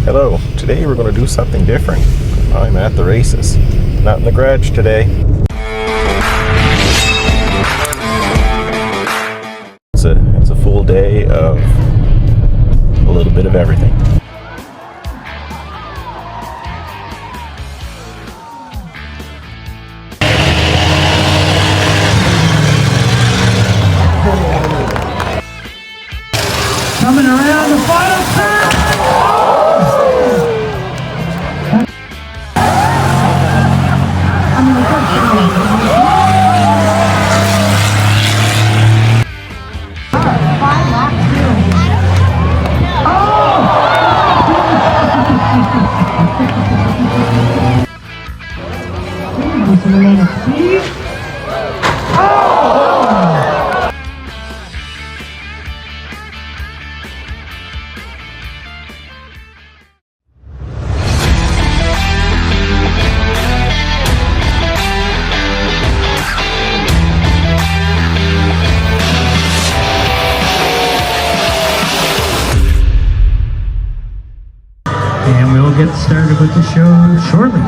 Hello, today we're going to do something different. I'm at the races, not in the garage today. It's a full day of a little bit of everything. Coming around the final turn. And we'll get started with the show shortly.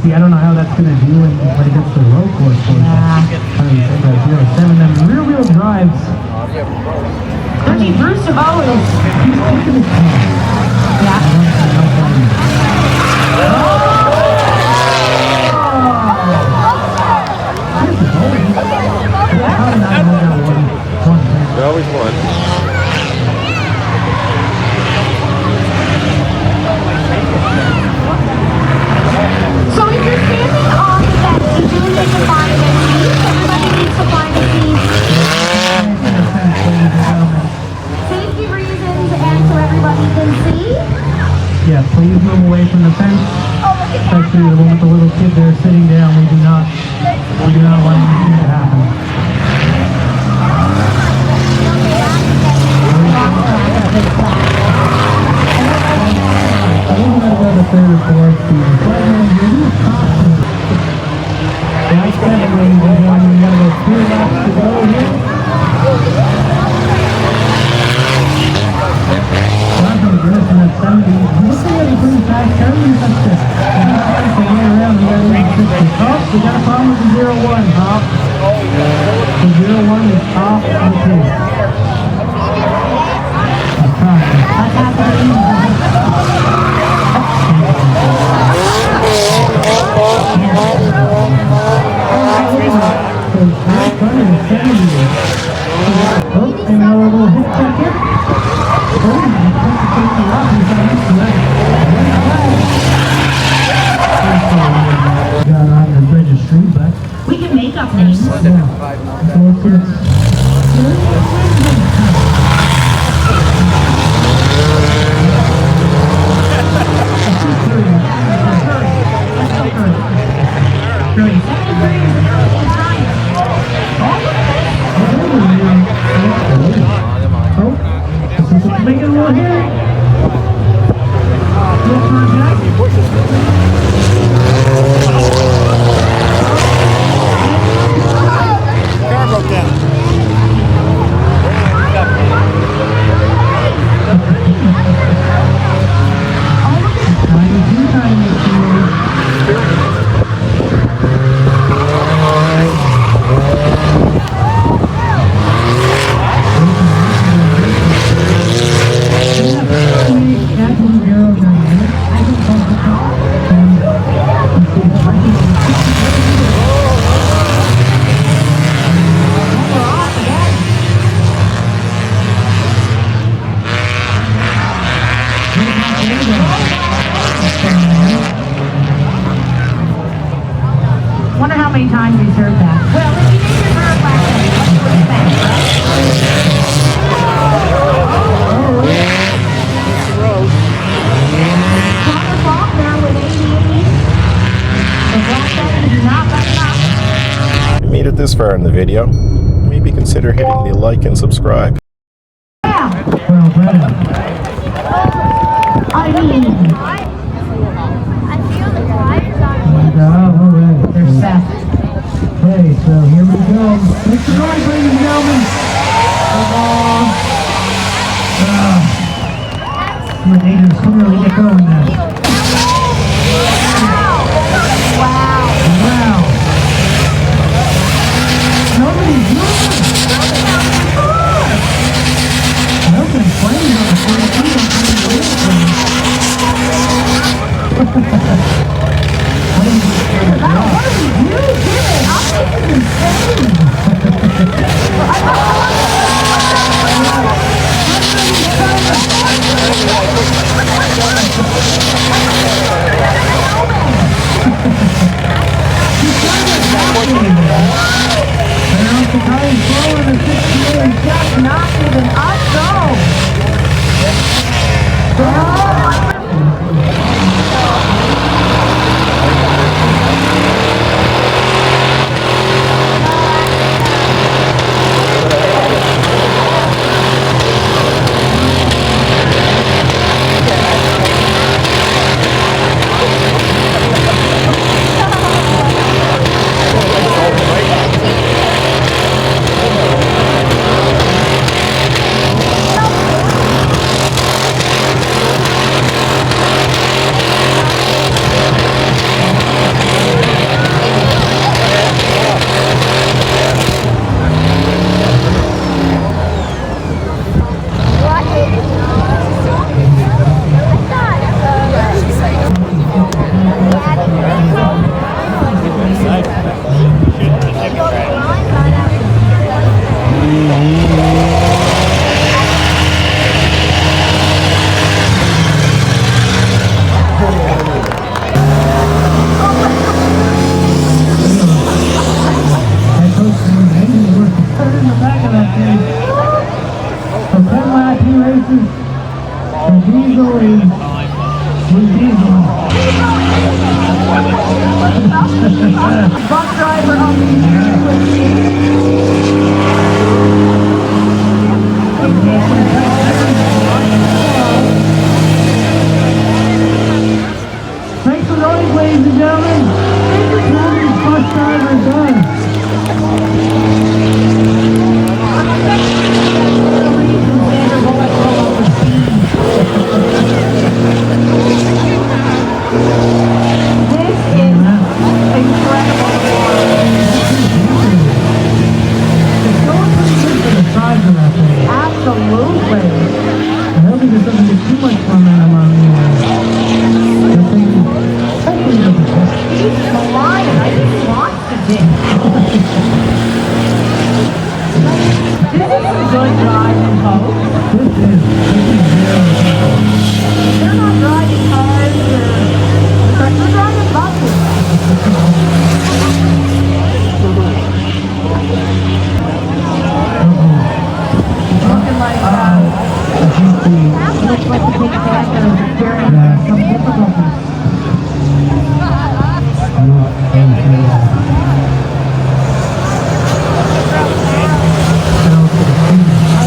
See, I don't know how that's going to do when it gets to the road course portion. Them rear-wheel drives. Reggie Bruce of always. They always won. So if you're standing on the bench, you do need to find a seat. Everybody needs to find a seat. Safety reasons and so everybody can see. Yeah, please move away from the fence. Especially the one with the little kid there sitting down. We do not want anything to happen. We got a problem with the 0-1, Hop. The 0-1 is off the table. That's happening. And now we're going to hit check it. Got on the registry, but We can make up names. Make it a little here. Little contact. time reserved that. Well, if you didn't reserve last night, what do you expect, right? Thomas Faulkner with 88. The Black Diamond do not let up. If you made it this far in the video, maybe consider hitting the like and subscribe. Yeah, Well, Brennan, I mean, all right. They're set. Okay, so here we go. Make some noise, ladies and gentlemen. Come on. Come on, Nathan, come early, get going now. wow. Wow. Nobody's moving. I opened flames on the 42 on Not even us, bus driver of the year with Make some noise, ladies and gentlemen. Nobody's bus driver done. This is incredible. It's going pretty good for the size of that thing. Absolutely. I hope it doesn't get too much momentum on the thing. Hopefully it doesn't hit. He's flying. I think he wants to be. This is a good driving, folks. This is very good. They're not driving cars they're driving buses. Looking like, looks like the big character is experiencing some difficulties. I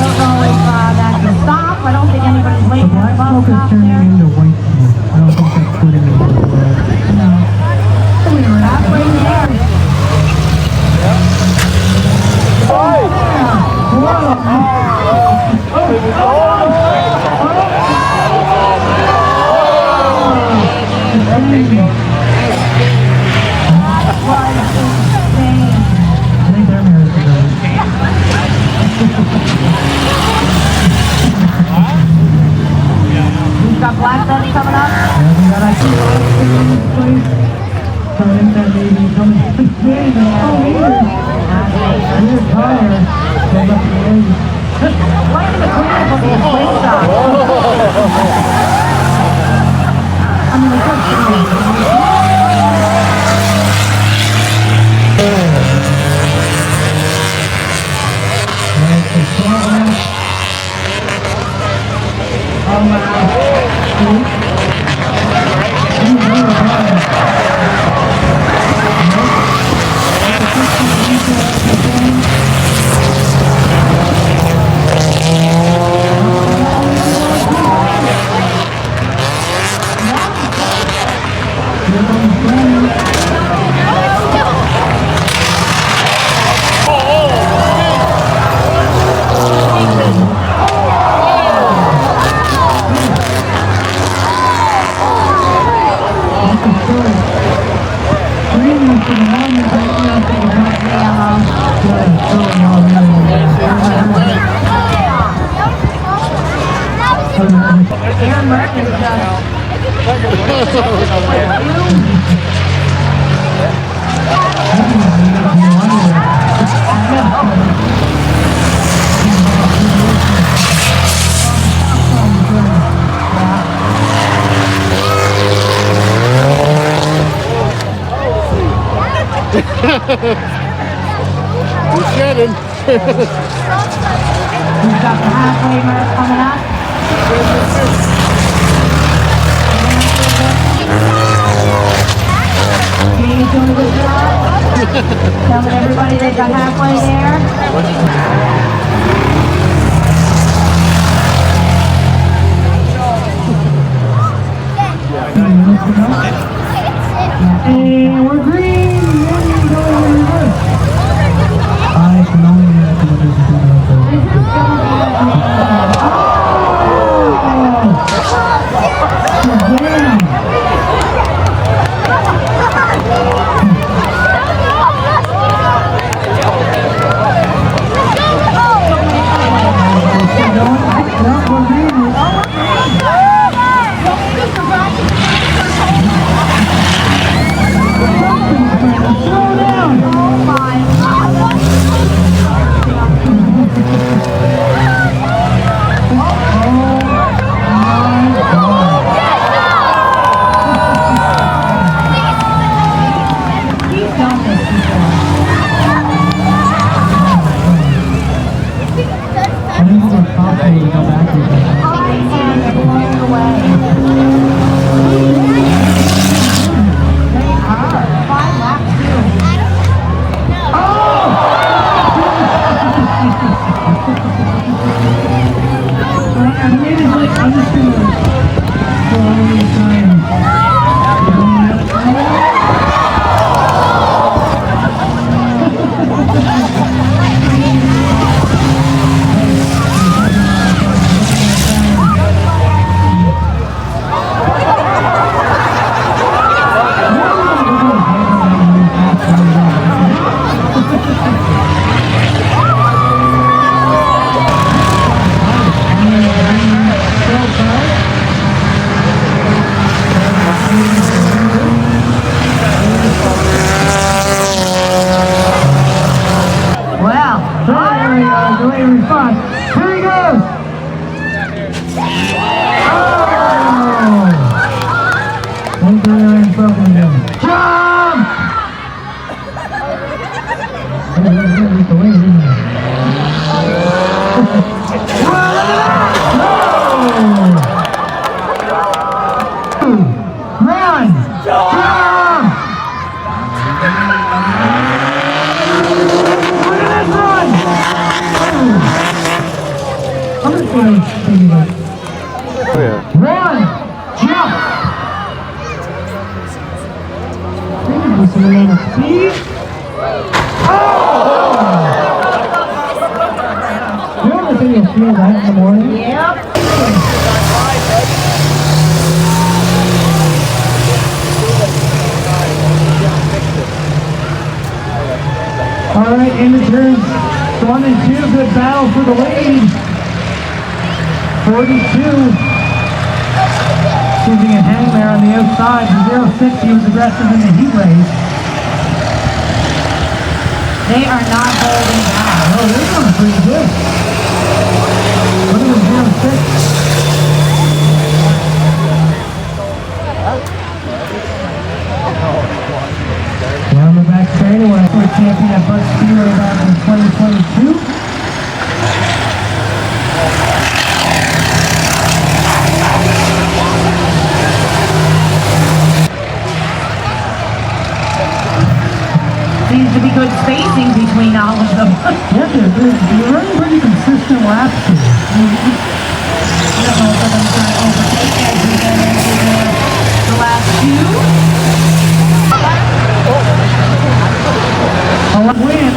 don't know if that's a stop. I don't think anybody's waiting for a bus Smoke is stop turning there. into white smoke. I don't think that's putting it in the world. No. Halfway there. I think they're married together. We've got Black Betty coming up. Yeah, we got place. So I think that maybe coming to the game in 2 years. Weird tire. Goes up the edge. Right in the corner will be a swing stop. I mean, we could see. You're shedding. We've got the halfway mark coming up. James doing a good job. Telling everybody they got halfway there. And we're green. And we're going reverse. I can only imagine what this is going to be. Alright, in the turns 1 and 2, good battle for the lead. 42. Choosing a hang there on the outside. The 06, he was aggressive in the heat race. They are not holding back. Oh, they're doing pretty good. Look at the 06. Down the back straightaway for champion at Bud Speedway back in 2022. Seems to be good spacing between all of them. Yeah, they're running pretty consistent laps here. I don't know if I'm trying to overtake as we get into the last two. A win.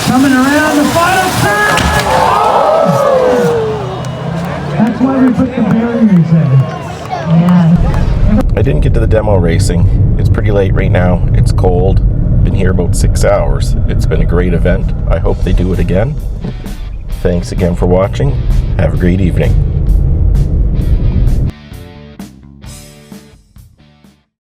Coming around the final turn. That's why we put the barriers in. Yeah. I didn't get to the demo racing. It's pretty late right now. It's cold. Been here about 6 hours. It's been a great event. I hope they do it again. Thanks again for watching. Have a great evening.